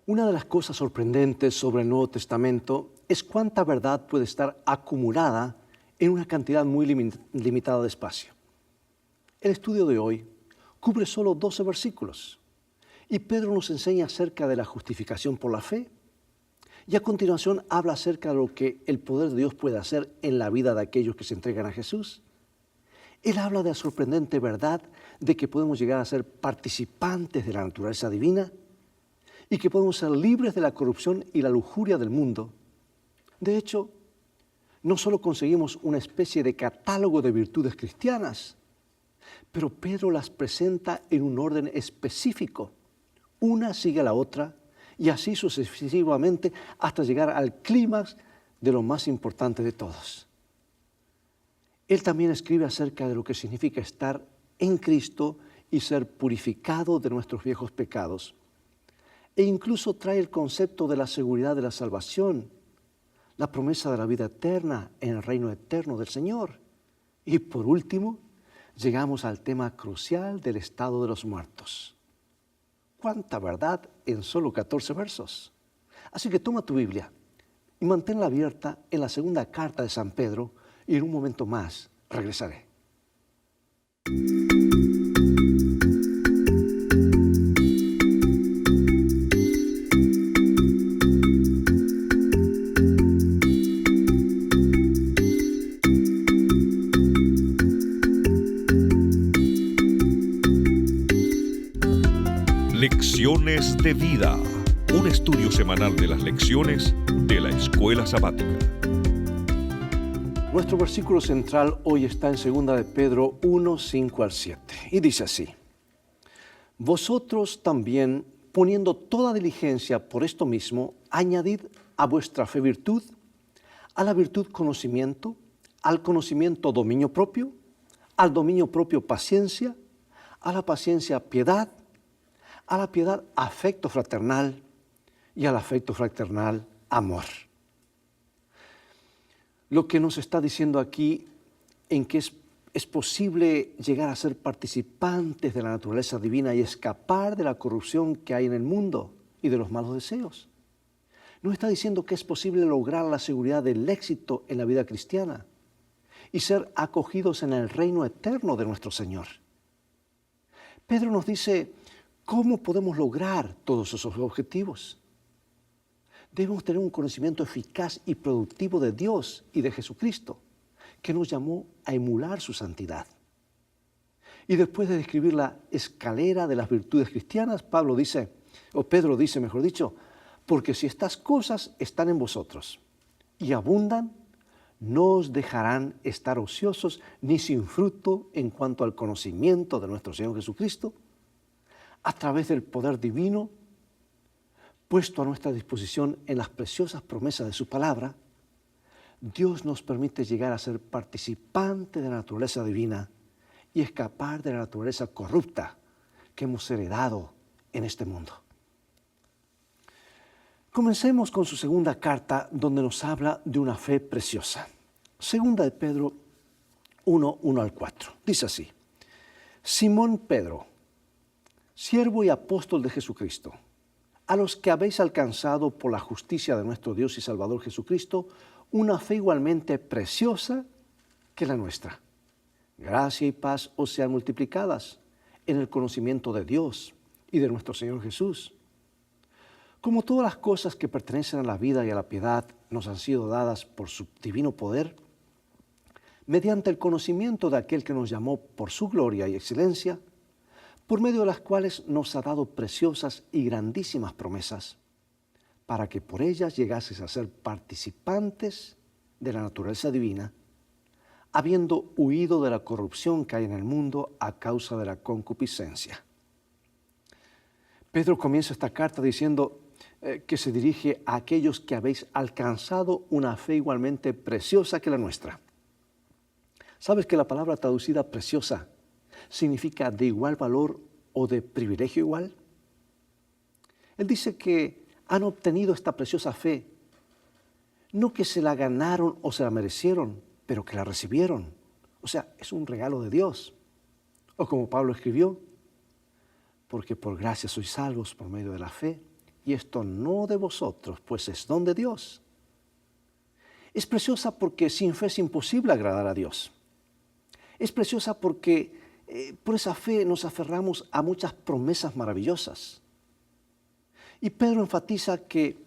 Una de las cosas sorprendentes sobre el Nuevo Testamento es cuánta verdad puede estar acumulada en una cantidad muy limitada de espacio. El estudio de hoy cubre solo 12 versículos y Pedro nos enseña acerca de la justificación por la fe y a continuación habla acerca de lo que el poder de Dios puede hacer en la vida de aquellos que se entregan a Jesús. Él habla de la sorprendente verdad de que podemos llegar a ser participantes de la naturaleza divina y que podemos ser libres de la corrupción y la lujuria del mundo. De hecho, no solo conseguimos una especie de catálogo de virtudes cristianas, pero Pedro las presenta en un orden específico. Una sigue a la otra y así sucesivamente hasta llegar al clímax de lo más importante de todos. Él también escribe acerca de lo que significa estar en Cristo y ser purificado de nuestros viejos pecados. E incluso trae el concepto de la seguridad de la salvación, la promesa de la vida eterna en el reino eterno del Señor. Y por último, llegamos al tema crucial del estado de los muertos. ¡Cuánta verdad en solo 14 versos! Así que toma tu Biblia y manténla abierta en la segunda carta de San Pedro y en un momento más regresaré. Lecciones de vida, un estudio semanal de las lecciones de la Escuela Sabática. Nuestro versículo central hoy está en 2 de Pedro 1, 5 al 7 y dice así: Vosotros también, poniendo toda diligencia por esto mismo, añadid a vuestra fe virtud, a la virtud conocimiento, al conocimiento dominio propio, al dominio propio paciencia, a la paciencia piedad, a la piedad afecto fraternal y al afecto fraternal amor. Lo que nos está diciendo aquí en que es posible llegar a ser participantes de la naturaleza divina y escapar de la corrupción que hay en el mundo y de los malos deseos. Nos está diciendo que es posible lograr la seguridad del éxito en la vida cristiana y ser acogidos en el reino eterno de nuestro Señor. Pedro nos dice: ¿cómo podemos lograr todos esos objetivos? Debemos tener un conocimiento eficaz y productivo de Dios y de Jesucristo, que nos llamó a emular su santidad. Y después de describir la escalera de las virtudes cristianas, Pedro dice, mejor dicho, porque si estas cosas están en vosotros y abundan, no os dejarán estar ociosos ni sin fruto en cuanto al conocimiento de nuestro Señor Jesucristo, a través del poder divino puesto a nuestra disposición en las preciosas promesas de su palabra. Dios nos permite llegar a ser participantes de la naturaleza divina y escapar de la naturaleza corrupta que hemos heredado en este mundo. Comencemos con su segunda carta, donde nos habla de una fe preciosa. Segunda de Pedro 1, 1 al 4. Dice así: Simón Pedro, siervo y apóstol de Jesucristo, a los que habéis alcanzado por la justicia de nuestro Dios y Salvador Jesucristo, una fe igualmente preciosa que la nuestra. Gracia y paz os sean multiplicadas en el conocimiento de Dios y de nuestro Señor Jesús. Como todas las cosas que pertenecen a la vida y a la piedad nos han sido dadas por su divino poder, mediante el conocimiento de aquel que nos llamó por su gloria y excelencia, por medio de las cuales nos ha dado preciosas y grandísimas promesas, para que por ellas llegases a ser participantes de la naturaleza divina, habiendo huido de la corrupción que hay en el mundo a causa de la concupiscencia. Pedro comienza esta carta diciendo que se dirige a aquellos que habéis alcanzado una fe igualmente preciosa que la nuestra. ¿Sabes que la palabra traducida preciosa significa de igual valor o de privilegio igual? Él dice que han obtenido esta preciosa fe, no que se la ganaron o se la merecieron, pero que la recibieron. O sea, es un regalo de Dios. O como Pablo escribió, porque por gracia sois salvos por medio de la fe, y esto no de vosotros, pues es don de Dios. Es preciosa porque sin fe es imposible agradar a Dios. Es preciosa porque por esa fe nos aferramos a muchas promesas maravillosas. Y Pedro enfatiza que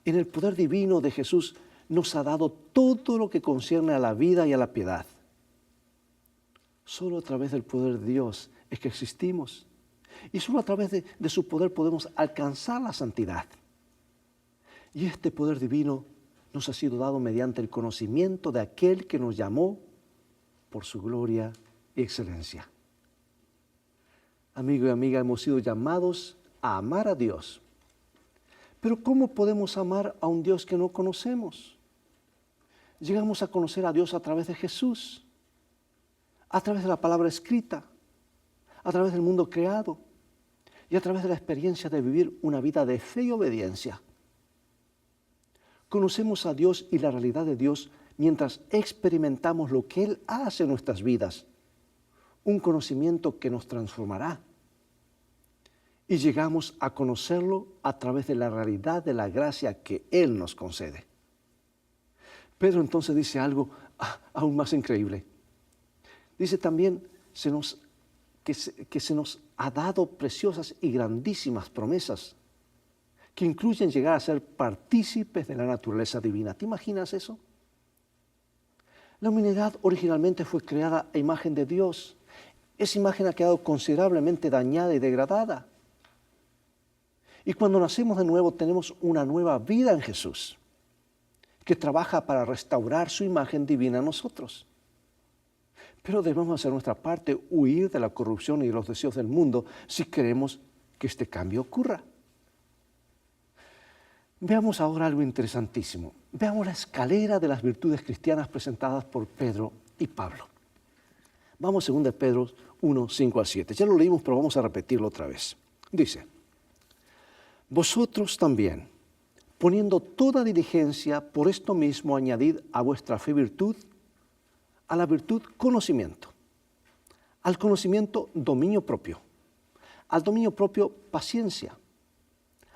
en el poder divino de Jesús nos ha dado todo lo que concierne a la vida y a la piedad. Solo a través del poder de Dios es que existimos. Y solo a través de su poder podemos alcanzar la santidad. Y este poder divino nos ha sido dado mediante el conocimiento de aquel que nos llamó por su gloria y excelencia. Amigo y amiga, hemos sido llamados a amar a Dios. Pero ¿cómo podemos amar a un Dios que no conocemos? Llegamos a conocer a Dios a través de Jesús, a través de la palabra escrita, a través del mundo creado y a través de la experiencia de vivir una vida de fe y obediencia. Conocemos a Dios y la realidad de Dios mientras experimentamos lo que Él hace en nuestras vidas, un conocimiento que nos transformará. Y llegamos a conocerlo a través de la realidad de la gracia que Él nos concede. Pedro entonces dice algo aún más increíble. Dice también que se nos ha dado preciosas y grandísimas promesas que incluyen llegar a ser partícipes de la naturaleza divina. ¿Te imaginas eso? La humanidad originalmente fue creada a imagen de Dios. Esa imagen ha quedado considerablemente dañada y degradada. Y cuando nacemos de nuevo tenemos una nueva vida en Jesús, que trabaja para restaurar su imagen divina en nosotros. Pero debemos hacer nuestra parte, huir de la corrupción y de los deseos del mundo si queremos que este cambio ocurra. Veamos ahora algo interesantísimo. Veamos la escalera de las virtudes cristianas presentadas por Pedro y Pablo. Vamos a 2 Pedro 1, 5 al 7. Ya lo leímos, pero vamos a repetirlo otra vez. Dice: vosotros también, poniendo toda diligencia, por esto mismo añadid a vuestra fe virtud, a la virtud conocimiento, al conocimiento dominio propio, al dominio propio paciencia,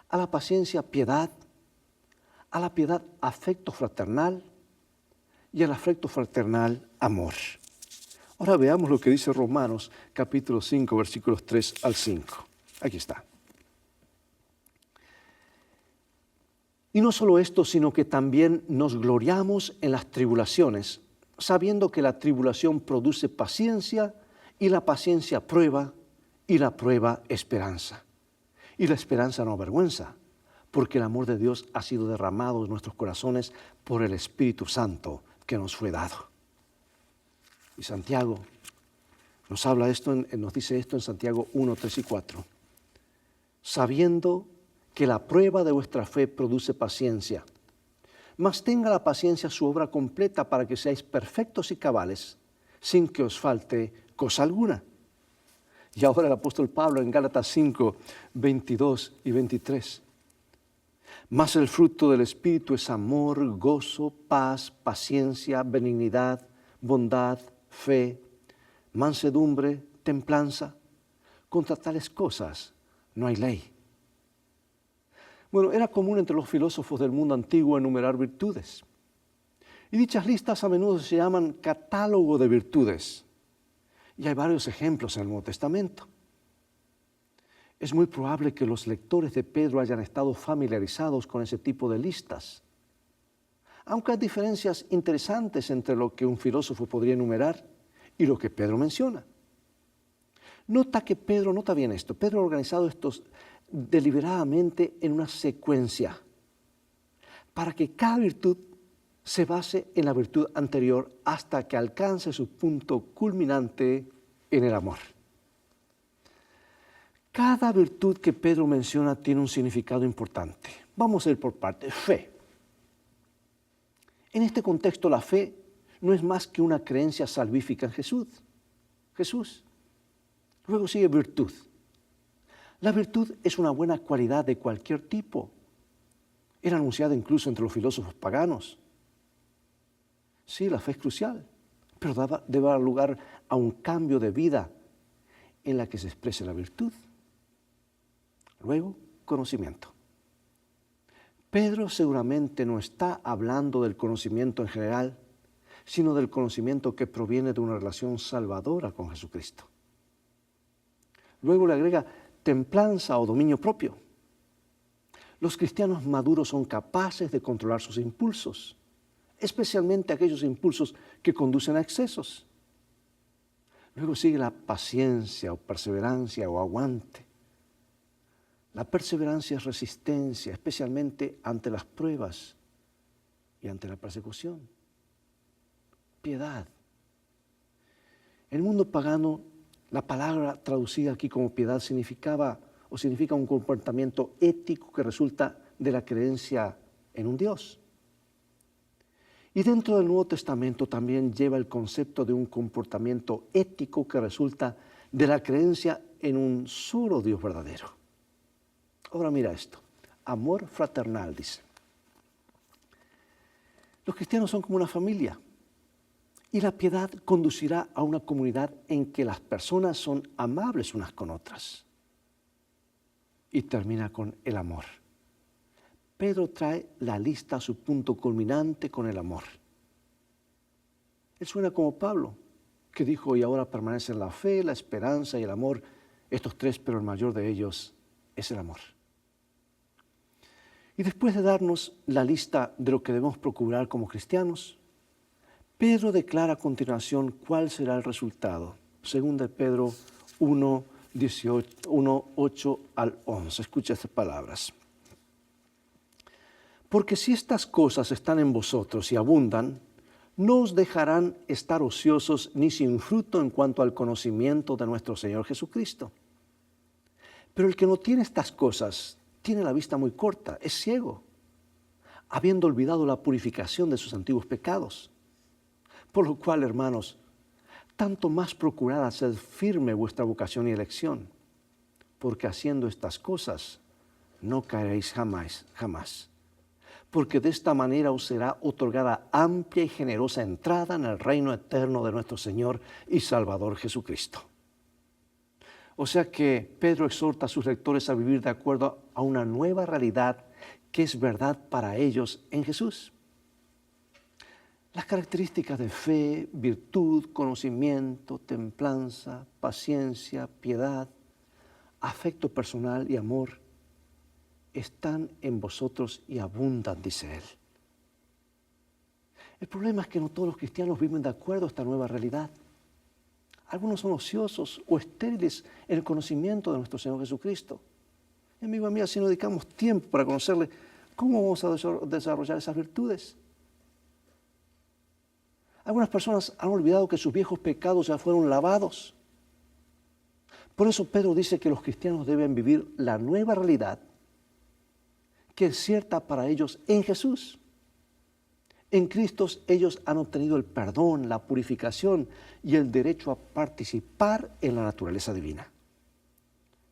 a la paciencia piedad, a la piedad afecto fraternal y al afecto fraternal amor. Ahora veamos lo que dice Romanos capítulo 5 versículos 3 al 5. Aquí está. Y no solo esto, sino que también nos gloriamos en las tribulaciones, sabiendo que la tribulación produce paciencia, y la paciencia prueba, y la prueba esperanza. Y la esperanza no avergüenza, porque el amor de Dios ha sido derramado en nuestros corazones por el Espíritu Santo que nos fue dado. Y Santiago nos habla esto, nos dice esto en Santiago 1, 3 y 4. Sabiendo que la prueba de vuestra fe produce paciencia, mas tenga la paciencia su obra completa para que seáis perfectos y cabales, sin que os falte cosa alguna. Y ahora el apóstol Pablo en Gálatas 5, 22 y 23. Mas el fruto del Espíritu es amor, gozo, paz, paciencia, benignidad, bondad, fe, mansedumbre, templanza. Contra tales cosas no hay ley. Bueno, era común entre los filósofos del mundo antiguo enumerar virtudes. Y dichas listas a menudo se llaman catálogo de virtudes. Y hay varios ejemplos en el Nuevo Testamento. Es muy probable que los lectores de Pedro hayan estado familiarizados con ese tipo de listas. Aunque hay diferencias interesantes entre lo que un filósofo podría enumerar y lo que Pedro menciona. Nota bien esto, Pedro ha organizado estos deliberadamente en una secuencia para que cada virtud se base en la virtud anterior hasta que alcance su punto culminante en el amor. Cada virtud que Pedro menciona tiene un significado importante. Vamos a ir por partes. Fe. En este contexto, la fe no es más que una creencia salvífica en Jesús. Luego sigue virtud. La virtud es una buena cualidad de cualquier tipo. Era anunciada incluso entre los filósofos paganos. Sí, la fe es crucial, pero debe dar lugar a un cambio de vida en la que se exprese la virtud. Luego, conocimiento. Pedro seguramente no está hablando del conocimiento en general, sino del conocimiento que proviene de una relación salvadora con Jesucristo. Luego le agrega templanza o dominio propio. Los cristianos maduros son capaces de controlar sus impulsos, especialmente aquellos impulsos que conducen a excesos. Luego sigue la paciencia o perseverancia o aguante. La perseverancia es resistencia, especialmente ante las pruebas y ante la persecución. Piedad. En el mundo pagano, la palabra traducida aquí como piedad significa un comportamiento ético que resulta de la creencia en un Dios. Y dentro del Nuevo Testamento también lleva el concepto de un comportamiento ético que resulta de la creencia en un solo Dios verdadero. Ahora mira esto, amor fraternal, dice. Los cristianos son como una familia y la piedad conducirá a una comunidad en que las personas son amables unas con otras. Y termina con el amor. Pedro trae la lista a su punto culminante con el amor. Él suena como Pablo, que dijo, y ahora permanecen la fe, la esperanza y el amor, estos tres, pero el mayor de ellos es el amor. Y después de darnos la lista de lo que debemos procurar como cristianos, Pedro declara a continuación cuál será el resultado. Según de Pedro 1, 8 al 11. Escucha estas palabras. Porque si estas cosas están en vosotros y abundan, no os dejarán estar ociosos ni sin fruto en cuanto al conocimiento de nuestro Señor Jesucristo. Pero el que no tiene estas cosas tiene la vista muy corta, es ciego, habiendo olvidado la purificación de sus antiguos pecados. Por lo cual, hermanos, tanto más procurad hacer firme vuestra vocación y elección, porque haciendo estas cosas no caeréis jamás. Porque de esta manera os será otorgada amplia y generosa entrada en el reino eterno de nuestro Señor y Salvador Jesucristo. O sea que Pedro exhorta a sus lectores a vivir de acuerdo a una nueva realidad que es verdad para ellos en Jesús. Las características de fe, virtud, conocimiento, templanza, paciencia, piedad, afecto personal y amor están en vosotros y abundan, dice él. El problema es que no todos los cristianos viven de acuerdo a esta nueva realidad. Algunos son ociosos o estériles en el conocimiento de nuestro Señor Jesucristo. Y amigo mío, si no dedicamos tiempo para conocerle, ¿cómo vamos a desarrollar esas virtudes? Algunas personas han olvidado que sus viejos pecados ya fueron lavados. Por eso Pedro dice que los cristianos deben vivir la nueva realidad que es cierta para ellos en Jesús. En Cristo ellos han obtenido el perdón, la purificación y el derecho a participar en la naturaleza divina.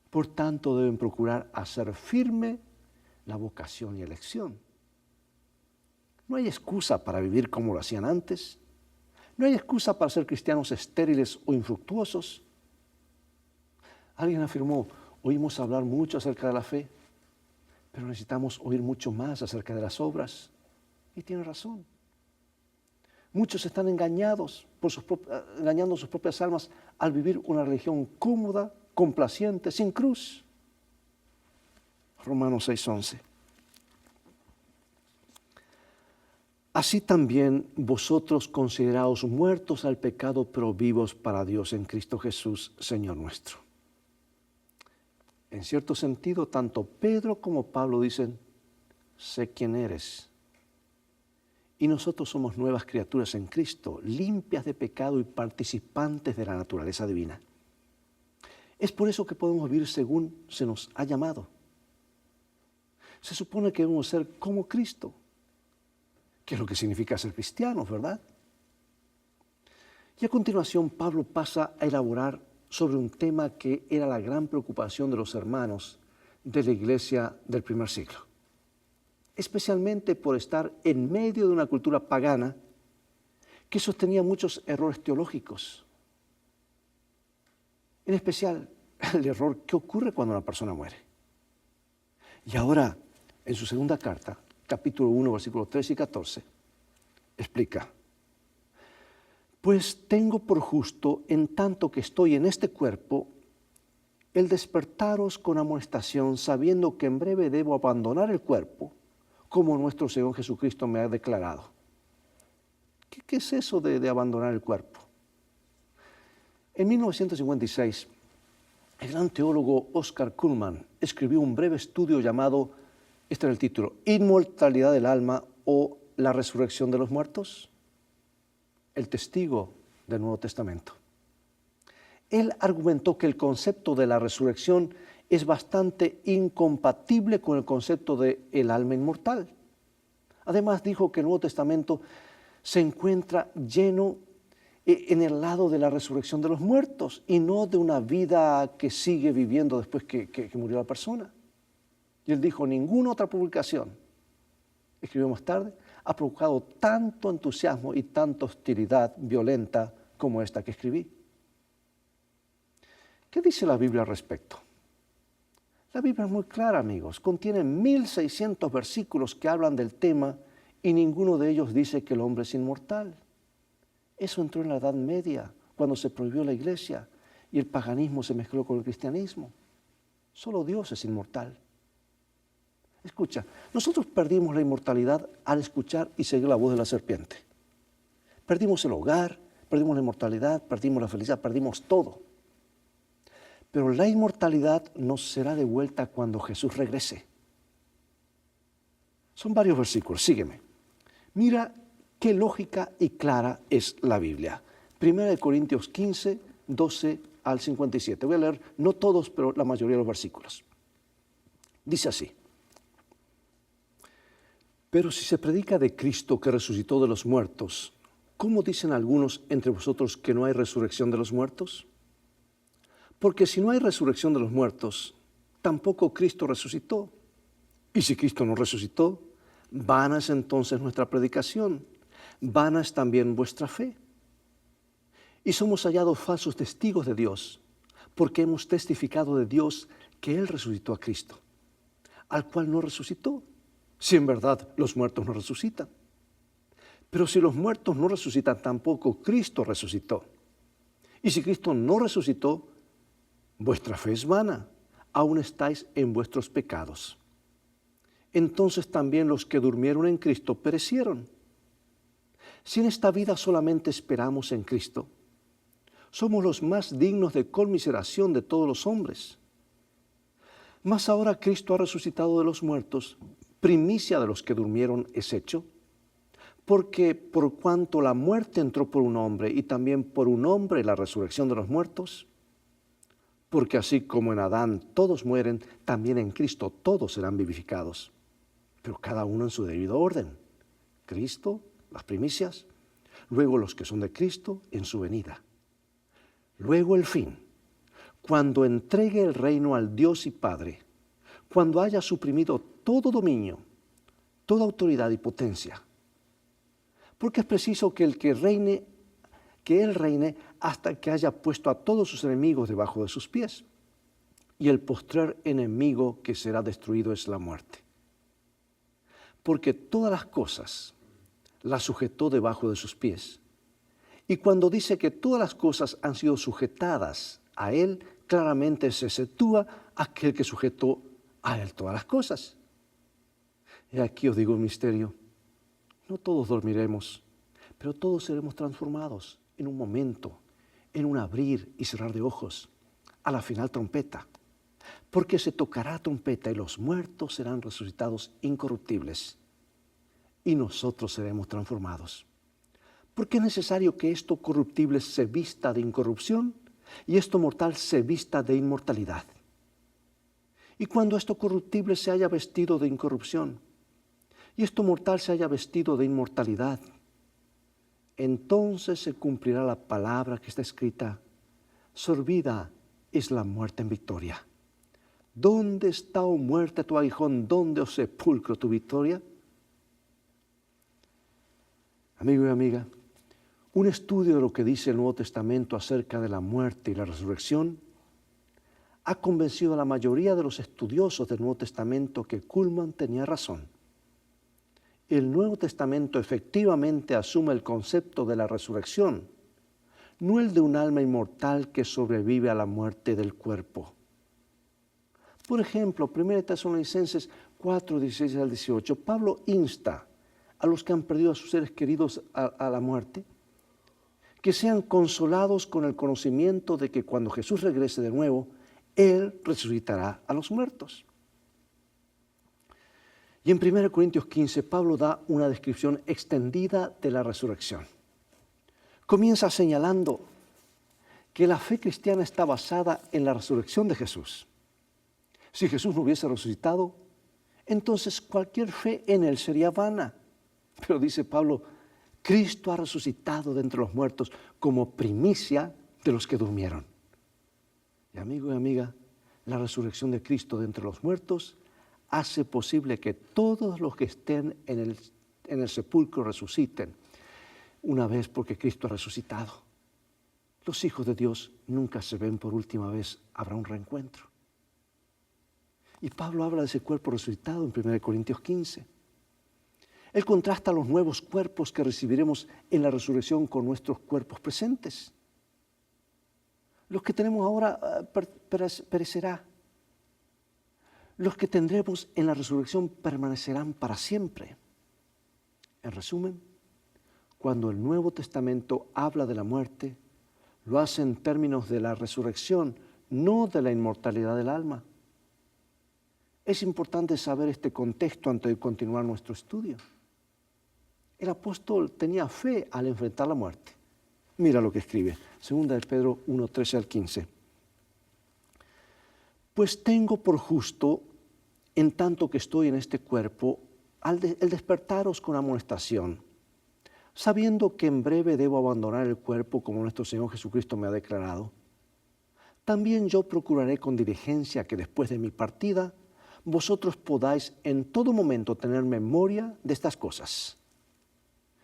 Por tanto, deben procurar hacer firme la vocación y elección. No hay excusa para vivir como lo hacían antes. No hay excusa para ser cristianos estériles o infructuosos. Alguien afirmó, oímos hablar mucho acerca de la fe, pero necesitamos oír mucho más acerca de las obras. Y tiene razón. Muchos están engañando sus propias almas al vivir una religión cómoda, complaciente, sin cruz. Romanos 6:11. Así también vosotros consideraos muertos al pecado, pero vivos para Dios en Cristo Jesús, Señor nuestro. En cierto sentido, tanto Pedro como Pablo dicen, sé quién eres. Y nosotros somos nuevas criaturas en Cristo, limpias de pecado y participantes de la naturaleza divina. Es por eso que podemos vivir según se nos ha llamado. Se supone que debemos ser como Cristo, que es lo que significa ser cristianos, ¿verdad? Y a continuación Pablo pasa a elaborar sobre un tema que era la gran preocupación de los hermanos de la iglesia del primer siglo, especialmente por estar en medio de una cultura pagana que sostenía muchos errores teológicos, en especial el error que ocurre cuando una persona muere. Y ahora, en su segunda carta, capítulo 1, versículos 13 y 14, explica: pues tengo por justo, en tanto que estoy en este cuerpo, el despertaros con amonestación, sabiendo que en breve debo abandonar el cuerpo, como nuestro Señor Jesucristo me ha declarado. ¿Qué es eso de abandonar el cuerpo? En 1956, el gran teólogo Oscar Cullmann escribió un breve estudio llamado, este era el título, Inmortalidad del alma o la resurrección de los muertos, el testigo del Nuevo Testamento. Él argumentó que el concepto de la resurrección es bastante incompatible con el concepto de el alma inmortal. Además dijo que el Nuevo Testamento se encuentra lleno en el lado de la resurrección de los muertos y no de una vida que sigue viviendo después que murió la persona. Y él dijo: ninguna otra publicación, escribió más tarde, ha provocado tanto entusiasmo y tanta hostilidad violenta como esta que escribí. ¿Qué dice la Biblia al respecto? La Biblia es muy clara, amigos. Contiene 1600 versículos que hablan del tema y ninguno de ellos dice que el hombre es inmortal. Eso entró en la Edad Media, cuando se prohibió la iglesia y el paganismo se mezcló con el cristianismo. Solo Dios es inmortal. Escucha, nosotros perdimos la inmortalidad al escuchar y seguir la voz de la serpiente. Perdimos el hogar, perdimos la inmortalidad, perdimos la felicidad, perdimos todo. Pero la inmortalidad nos será devuelta cuando Jesús regrese. Son varios versículos, sígueme. Mira qué lógica y clara es la Biblia. 1 Corintios 15, 12 al 57. Voy a leer, no todos, pero la mayoría de los versículos. Dice así: pero si se predica de Cristo que resucitó de los muertos, ¿cómo dicen algunos entre vosotros que no hay resurrección de los muertos? Porque si no hay resurrección de los muertos, tampoco Cristo resucitó. Y si Cristo no resucitó, vana es entonces nuestra predicación, vana es también vuestra fe. Y somos hallados falsos testigos de Dios, porque hemos testificado de Dios que Él resucitó a Cristo, al cual no resucitó, si en verdad los muertos no resucitan. Pero si los muertos no resucitan, tampoco Cristo resucitó. Y si Cristo no resucitó, vuestra fe es vana, aún estáis en vuestros pecados. Entonces también los que durmieron en Cristo perecieron. Si en esta vida solamente esperamos en Cristo, somos los más dignos de conmiseración de todos los hombres. Mas ahora Cristo ha resucitado de los muertos, primicia de los que durmieron es hecho, porque por cuanto la muerte entró por un hombre y también por un hombre la resurrección de los muertos, porque así como en Adán todos mueren, también en Cristo todos serán vivificados, pero cada uno en su debido orden. Cristo, las primicias, luego los que son de Cristo en su venida. Luego el fin, cuando entregue el reino al Dios y Padre, cuando haya suprimido todo dominio, toda autoridad y potencia. Porque es preciso que Él reine hasta que haya puesto a todos sus enemigos debajo de sus pies. Y el postrer enemigo que será destruido es la muerte. Porque todas las cosas las sujetó debajo de sus pies. Y cuando dice que todas las cosas han sido sujetadas a Él, claramente se sitúa aquel que sujetó a Él todas las cosas. Y aquí os digo un misterio. No todos dormiremos, pero todos seremos transformados en un momento, en un abrir y cerrar de ojos, a la final trompeta. Porque se tocará trompeta y los muertos serán resucitados incorruptibles y nosotros seremos transformados. Porque es necesario que esto corruptible se vista de incorrupción y esto mortal se vista de inmortalidad. Y cuando esto corruptible se haya vestido de incorrupción y esto mortal se haya vestido de inmortalidad, entonces se cumplirá la palabra que está escrita: sorbida es la muerte en victoria. ¿Dónde está, oh muerte, tu aguijón? ¿Dónde, oh sepulcro, tu victoria? Amigo y amiga, un estudio de lo que dice el Nuevo Testamento acerca de la muerte y la resurrección ha convencido a la mayoría de los estudiosos del Nuevo Testamento que Cullmann tenía razón. el Nuevo Testamento efectivamente asume el concepto de la resurrección, no el de un alma inmortal que sobrevive a la muerte del cuerpo. Por ejemplo, 1 Tesalonicenses 4, 16 al 18, Pablo insta a los que han perdido a sus seres queridos a la muerte, que sean consolados con el conocimiento de que cuando Jesús regrese de nuevo, Él resucitará a los muertos. Y en 1 Corintios 15, Pablo da una descripción extendida de la resurrección. Comienza señalando que la fe cristiana está basada en la resurrección de Jesús. Si Jesús no hubiese resucitado, entonces cualquier fe en Él sería vana. Pero dice Pablo, Cristo ha resucitado de entre los muertos como primicia de los que durmieron. Y amigo y amiga, la resurrección de Cristo de entre los muertos hace posible que todos los que estén en el sepulcro resuciten una vez porque Cristo ha resucitado. Los hijos de Dios nunca se ven por última vez, habrá un reencuentro. Y Pablo habla de ese cuerpo resucitado en 1 Corintios 15. Él contrasta los nuevos cuerpos que recibiremos en la resurrección con nuestros cuerpos presentes. Los que tenemos ahora perecerá. Los que tendremos en la resurrección permanecerán para siempre. En resumen, cuando el Nuevo Testamento habla de la muerte, lo hace en términos de la resurrección, no de la inmortalidad del alma. Es importante saber este contexto antes de continuar nuestro estudio. El apóstol tenía fe al enfrentar la muerte. Mira lo que escribe, 2 de Pedro 1, 13 al 15. Pues tengo por justo, en tanto que estoy en este cuerpo, el despertaros con amonestación, sabiendo que en breve debo abandonar el cuerpo como nuestro Señor Jesucristo me ha declarado. También yo procuraré con diligencia que después de mi partida, vosotros podáis en todo momento tener memoria de estas cosas.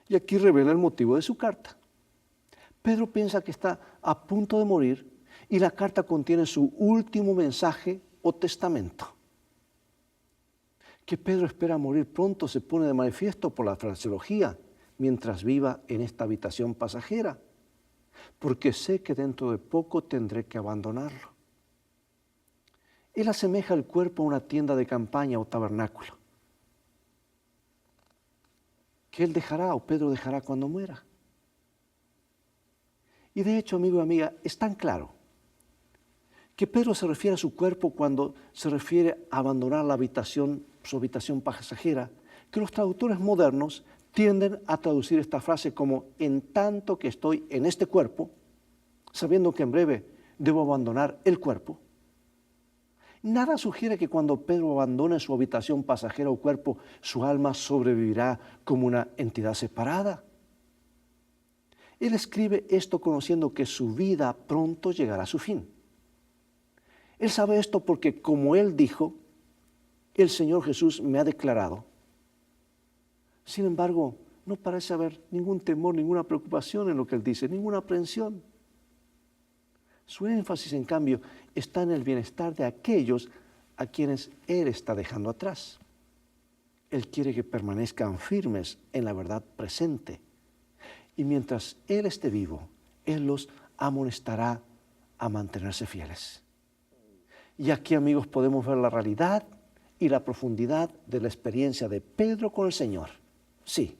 Y aquí revela el motivo de su carta. Pedro piensa que está a punto de morir y la carta contiene su último mensaje o testamento. Que Pedro espera morir pronto se pone de manifiesto por la fraseología mientras viva en esta habitación pasajera, porque sé que dentro de poco tendré que abandonarlo. Él asemeja el cuerpo a una tienda de campaña o tabernáculo, que él dejará o Pedro dejará cuando muera. Y de hecho, amigo y amiga, es tan claro que Pedro se refiere a su cuerpo cuando se refiere a abandonar la habitación, su habitación pasajera, que los traductores modernos tienden a traducir esta frase como en tanto que estoy en este cuerpo, sabiendo que en breve debo abandonar el cuerpo. Nada sugiere que cuando Pedro abandone su habitación pasajera o cuerpo, su alma sobrevivirá como una entidad separada. Él escribe esto conociendo que su vida pronto llegará a su fin. Él sabe esto porque, como él dijo, el Señor Jesús me ha declarado. Sin embargo, no parece haber ningún temor, ninguna preocupación en lo que él dice, ninguna aprensión. Su énfasis, en cambio, está en el bienestar de aquellos a quienes él está dejando atrás. Él quiere que permanezcan firmes en la verdad presente. Y mientras él esté vivo, él los amonestará a mantenerse fieles. Y aquí, amigos, podemos ver la realidad y la profundidad de la experiencia de Pedro con el Señor. Sí,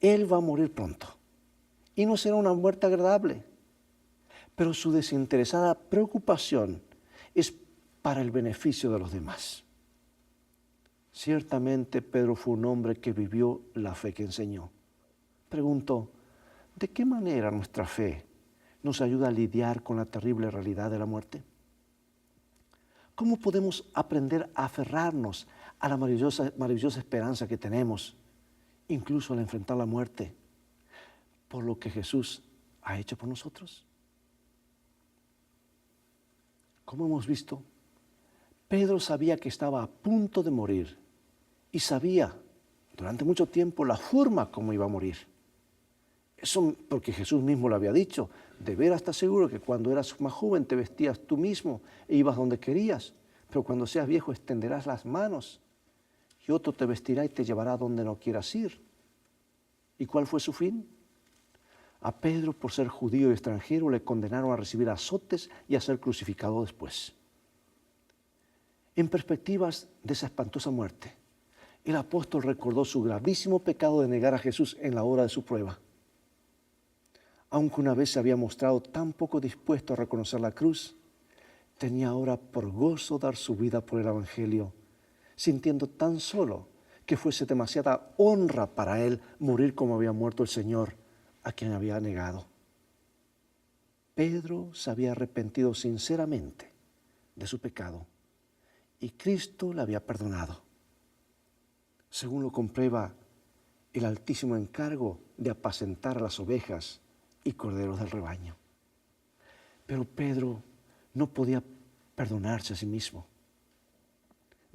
él va a morir pronto y no será una muerte agradable, pero su desinteresada preocupación es para el beneficio de los demás. Ciertamente Pedro fue un hombre que vivió la fe que enseñó. Pregunto, ¿de qué manera nuestra fe nos ayuda a lidiar con la terrible realidad de la muerte? ¿Cómo podemos aprender a aferrarnos a la maravillosa esperanza que tenemos, incluso al enfrentar la muerte, por lo que Jesús ha hecho por nosotros? Como hemos visto, Pedro sabía que estaba a punto de morir y sabía durante mucho tiempo la forma como iba a morir. Eso porque Jesús mismo lo había dicho. De veras estás seguro que cuando eras más joven te vestías tú mismo e ibas donde querías, pero cuando seas viejo extenderás las manos y otro te vestirá y te llevará donde no quieras ir. ¿Y cuál fue su fin? A Pedro, por ser judío y extranjero, le condenaron a recibir azotes y a ser crucificado después. En perspectivas de esa espantosa muerte, el apóstol recordó su gravísimo pecado de negar a Jesús en la hora de su prueba. Aunque una vez se había mostrado tan poco dispuesto a reconocer la cruz, tenía ahora por gozo dar su vida por el Evangelio, sintiendo tan solo que fuese demasiada honra para él morir como había muerto el Señor, a quien había negado. Pedro se había arrepentido sinceramente de su pecado y Cristo le había perdonado, según lo comprueba el altísimo encargo de apacentar a las ovejas y corderos del rebaño. Pero Pedro no podía perdonarse a sí mismo.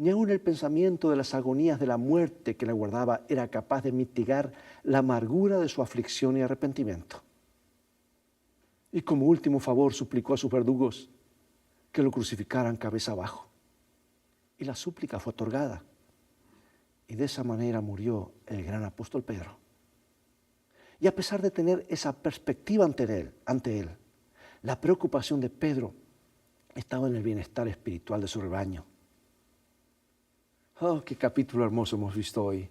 Ni aun el pensamiento de las agonías de la muerte que le aguardaba era capaz de mitigar la amargura de su aflicción y arrepentimiento. Y como último favor suplicó a sus verdugos que lo crucificaran cabeza abajo. Y la súplica fue otorgada. Y de esa manera murió el gran apóstol Pedro. Y a pesar de tener esa perspectiva ante él, la preocupación de Pedro estaba en el bienestar espiritual de su rebaño. Oh, qué capítulo hermoso hemos visto hoy.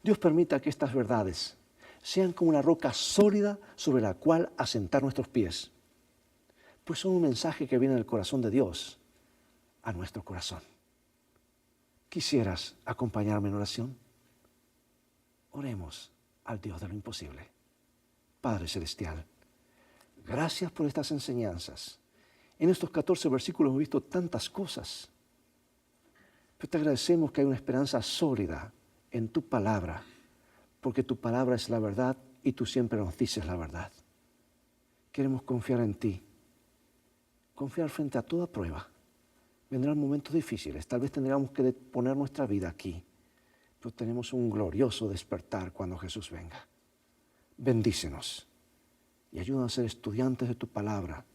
Dios permita que estas verdades sean como una roca sólida sobre la cual asentar nuestros pies, pues son un mensaje que viene del corazón de Dios a nuestro corazón. ¿Quisieras acompañarme en oración? Oremos al Dios de lo imposible. Padre Celestial, gracias por estas enseñanzas. En estos 14 versículos hemos visto tantas cosas. Pero te agradecemos que hay una esperanza sólida en tu palabra, porque tu palabra es la verdad y tú siempre nos dices la verdad. Queremos confiar en ti, confiar frente a toda prueba. Vendrán momentos difíciles, tal vez tendremos que poner nuestra vida aquí, pero tenemos un glorioso despertar cuando Jesús venga. Bendícenos y ayúdanos a ser estudiantes de tu palabra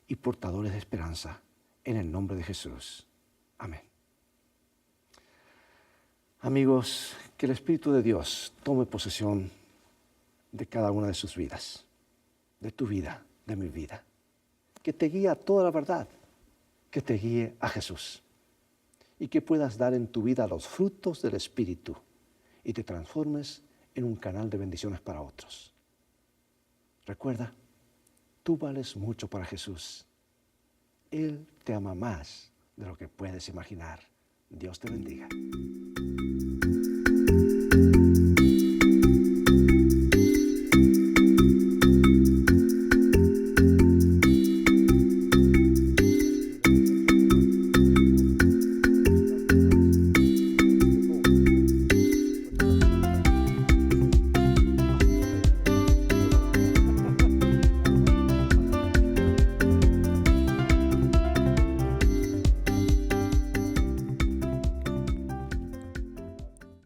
y portadores de esperanza, en el nombre de Jesús. Amén. Amigos, que el Espíritu de Dios tome posesión de cada una de sus vidas, de tu vida, de mi vida. Que te guíe a toda la verdad, que te guíe a Jesús y que puedas dar en tu vida los frutos del Espíritu y te transformes en un canal de bendiciones para otros. Recuerda, tú vales mucho para Jesús. Él te ama más de lo que puedes imaginar. Dios te bendiga.